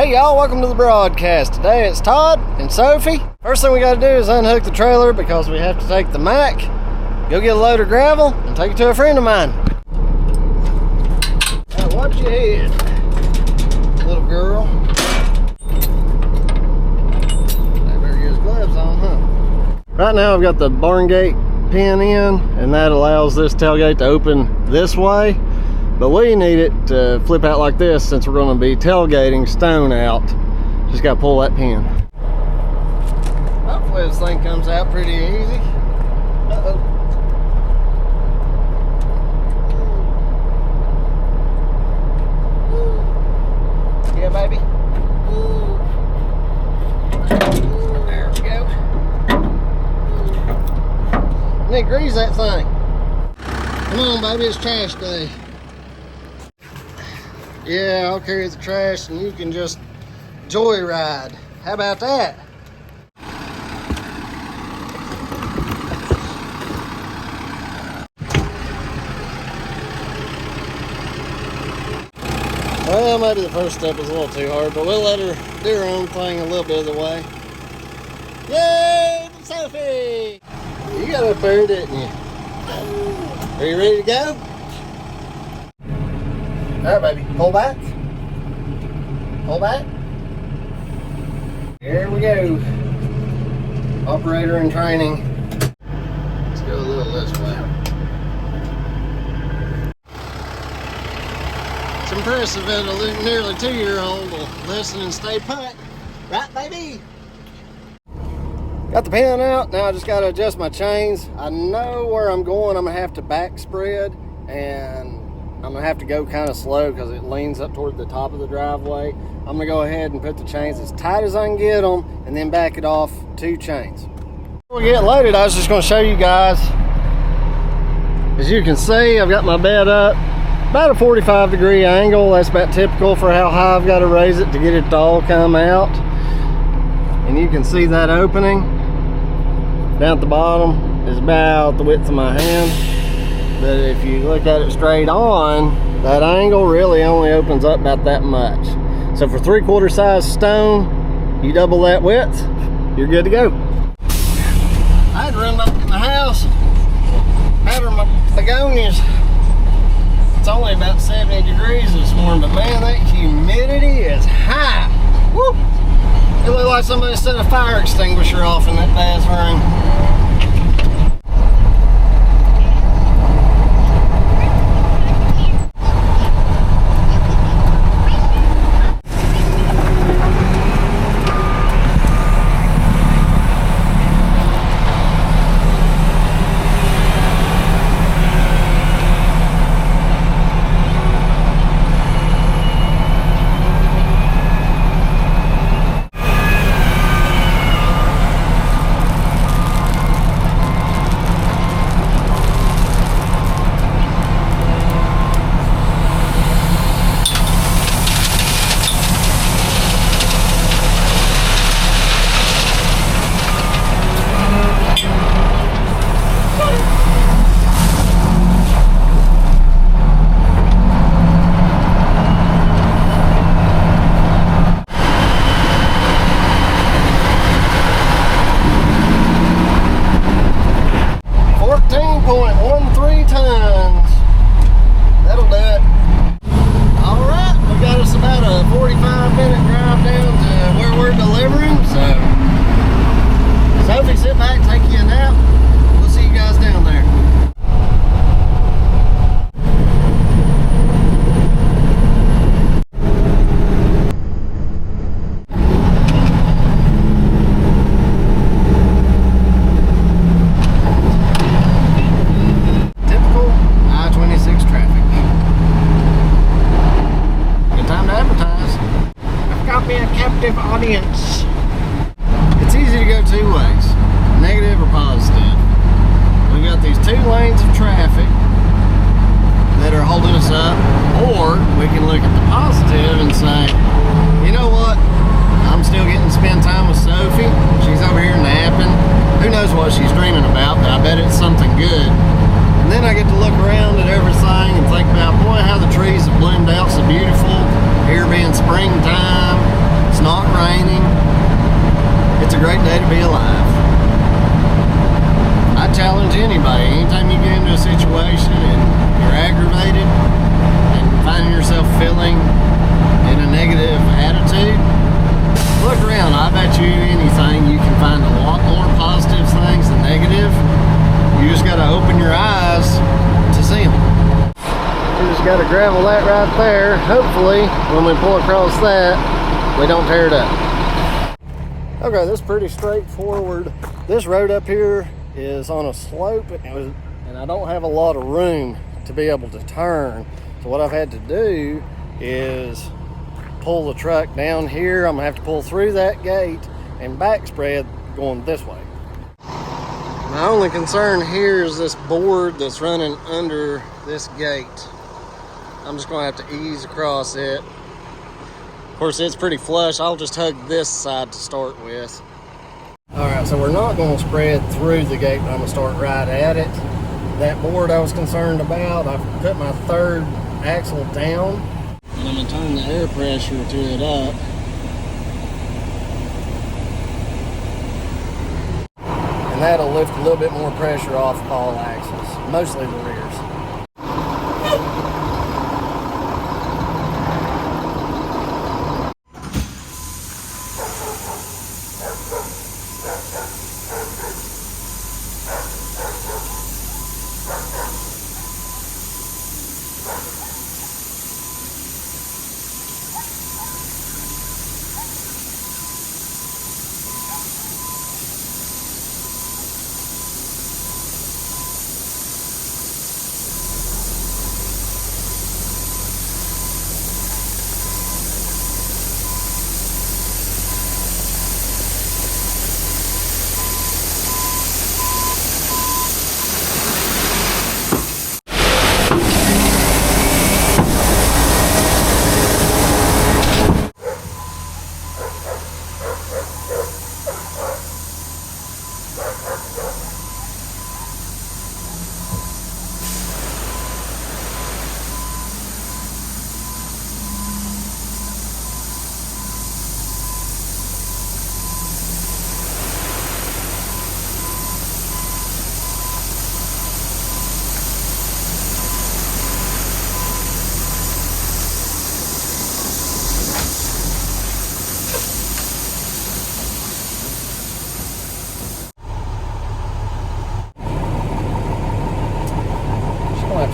Hey y'all, welcome to the broadcast. Today it's Todd and Sophie. First thing we gotta do is unhook the trailer because we have to take the Mack, go get a load of gravel, and take it to a friend of mine. Now watch your head, little girl. They better get his gloves on, huh? Right now I've got the barn gate pin in, and that allows this tailgate to open this way. But we need it to flip out like this since we're going to be tailgating stone out. Just got to pull that pin. Hopefully this thing comes out pretty easy. Uh-oh. Yeah, baby. There we go. I need to grease that thing. Come on, baby, it's trash day. Yeah, I'll carry the trash and you can just joyride. How about that? Well, maybe the first step was a little too hard, but we'll let her do her own thing a little bit of the way. Yay, Sophie! You got up there, didn't you? Are you ready to go? All right, baby, pull back. Pull back. Here we go. Operator in training. Let's go a little this way. It's impressive that a nearly 2-year-old will listen and stay put. Right, baby? Got the pin out. Now I just got to adjust my chains. I know where I'm going. I'm going to have to back spread, and I'm gonna have to go kind of slow because it leans up toward the top of the driveway. I'm gonna go ahead and put the chains as tight as I can get them and then back it off 2 chains. Before we get loaded, I was just gonna show you guys. As you can see, I've got my bed up about a 45-degree angle. That's about typical for how high I've got to raise it to get it to all come out. And you can see that opening down at the bottom is about the width of my hand. But if you look at it straight on, that angle really only opens up about that much. So for 3/4 size stone, you double that width, you're good to go. I had to run back in the house, powder my begonias. It's only about 70 degrees this morning, but man, that humidity is high. Woo! It looked like somebody set a fire extinguisher off in that bathroom. Audience. It's easy to go 2 ways, negative or positive. We've got these 2 lanes of traffic that are holding us up, or we can look at the positive and say, you know what, I'm still getting to spend time with Sophie. She's over here napping. Who knows what she's dreaming about, but I bet it's something good. And then I get to look around at everything and think about, boy, how the trees have bloomed out so beautiful. Here being springtime, got to gravel that right there. Hopefully, when we pull across that, we don't tear it up. Okay, this is pretty straightforward. This road up here is on a slope, and I don't have a lot of room to be able to turn. So what I've had to do is pull the truck down here. I'm gonna have to pull through that gate and back spread going this way. My only concern here is this board that's running under this gate. I'm just gonna have to ease across it. Of course, it's pretty flush. I'll just hug this side to start with. All right, so we're not gonna spread through the gate, but I'm gonna start right at it. That board I was concerned about, I've put my third axle down. And I'm gonna turn the air pressure to it up. And that'll lift a little bit more pressure off of all axles, mostly the rears.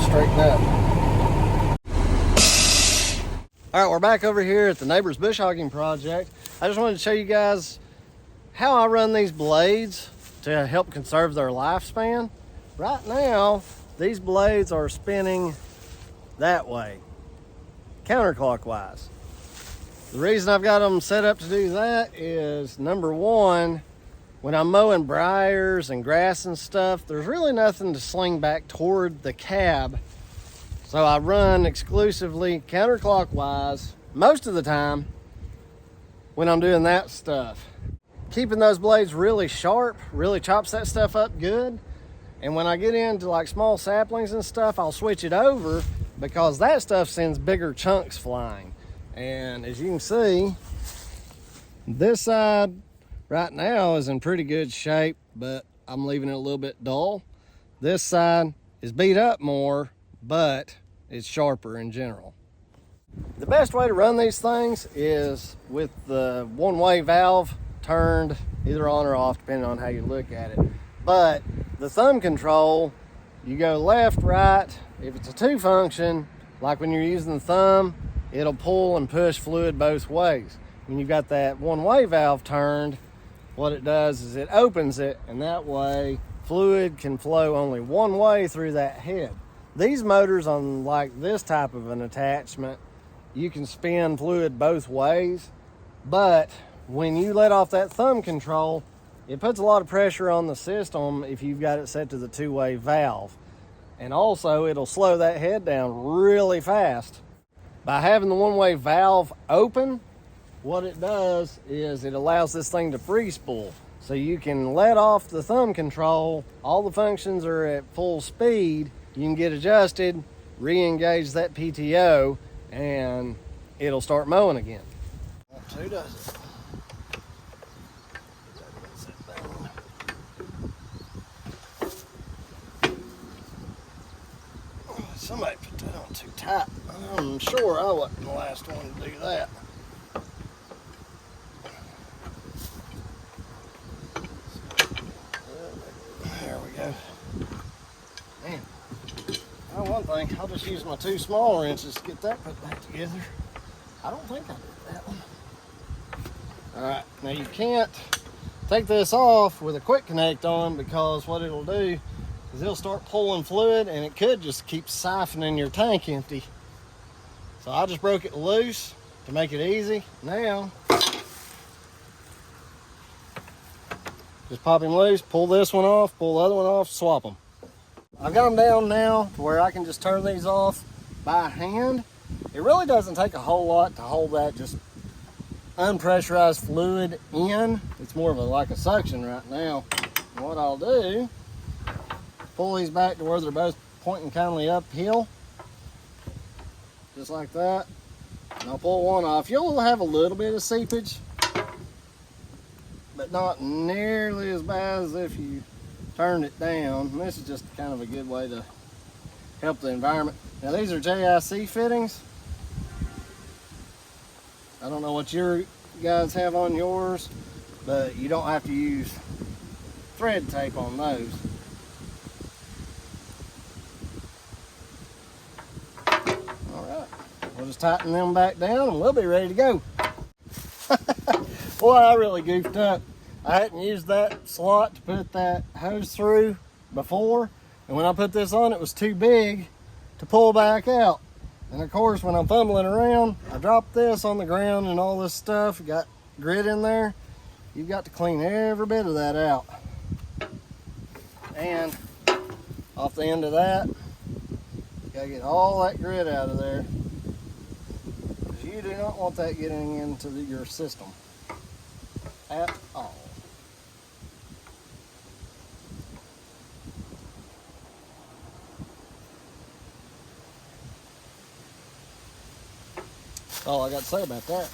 Straighten up. All right, we're back over here at the neighbor's bush hogging project. I just wanted to show you guys how I run these blades to help conserve their lifespan. Right now, these blades are spinning that way, counterclockwise. The reason I've got them set up to do that is, number one, when I'm mowing briars and grass and stuff, there's really nothing to sling back toward the cab. So I run exclusively counterclockwise most of the time when I'm doing that stuff. Keeping those blades really sharp really chops that stuff up good. And when I get into like small saplings and stuff, I'll switch it over because that stuff sends bigger chunks flying. And as you can see, this side right now is in pretty good shape, but I'm leaving it a little bit dull. This side is beat up more, but it's sharper in general. The best way to run these things is with the one-way valve turned either on or off, depending on how you look at it. But the thumb control, you go left, right. If it's a two function, like when you're using the thumb, it'll pull and push fluid both ways. When you've got that one-way valve turned, what it does is it opens it, and that way fluid can flow only one way through that head. These motors on like this type of an attachment, you can spin fluid both ways, but when you let off that thumb control, it puts a lot of pressure on the system if you've got it set to the two-way valve. And also it'll slow that head down really fast. By having the one-way valve open, what it does is it allows this thing to free spool. So you can let off the thumb control, all the functions are at full speed, you can get adjusted, re-engage that PTO, and it'll start mowing again. That two does it. Somebody put that on too tight. I'm sure I wasn't the last one to do that. There we go. Man, one thing thing. I'll just use my 2 small wrenches to get that put back together. I don't think I did that one. All right, now you can't take this off with a quick connect on, because what it'll do is it'll start pulling fluid and it could just keep siphoning your tank empty. So I just broke it loose to make it easy. Now, just pop him loose, pull this one off, pull the other one off, swap them. I've got them down now to where I can just turn these off by hand. It really doesn't take a whole lot to hold that just unpressurized fluid in. It's more of like a suction right now. And what I'll do, pull these back to where they're both pointing kindly uphill, just like that. And I'll pull one off. You'll have a little bit of seepage, but not nearly as bad as if you turned it down. And this is just kind of a good way to help the environment. Now these are JIC fittings. I don't know what your guys have on yours, but you don't have to use thread tape on those. All right, we'll just tighten them back down and we'll be ready to go. Boy, I really goofed up. I hadn't used that slot to put that hose through before, and when I put this on, it was too big to pull back out. And of course, when I'm fumbling around, I dropped this on the ground and all this stuff. Got grit in there. You've got to clean every bit of that out. And off the end of that, you gotta get all that grit out of there, because you do not want that getting into your system at all. That's all I got to say about that.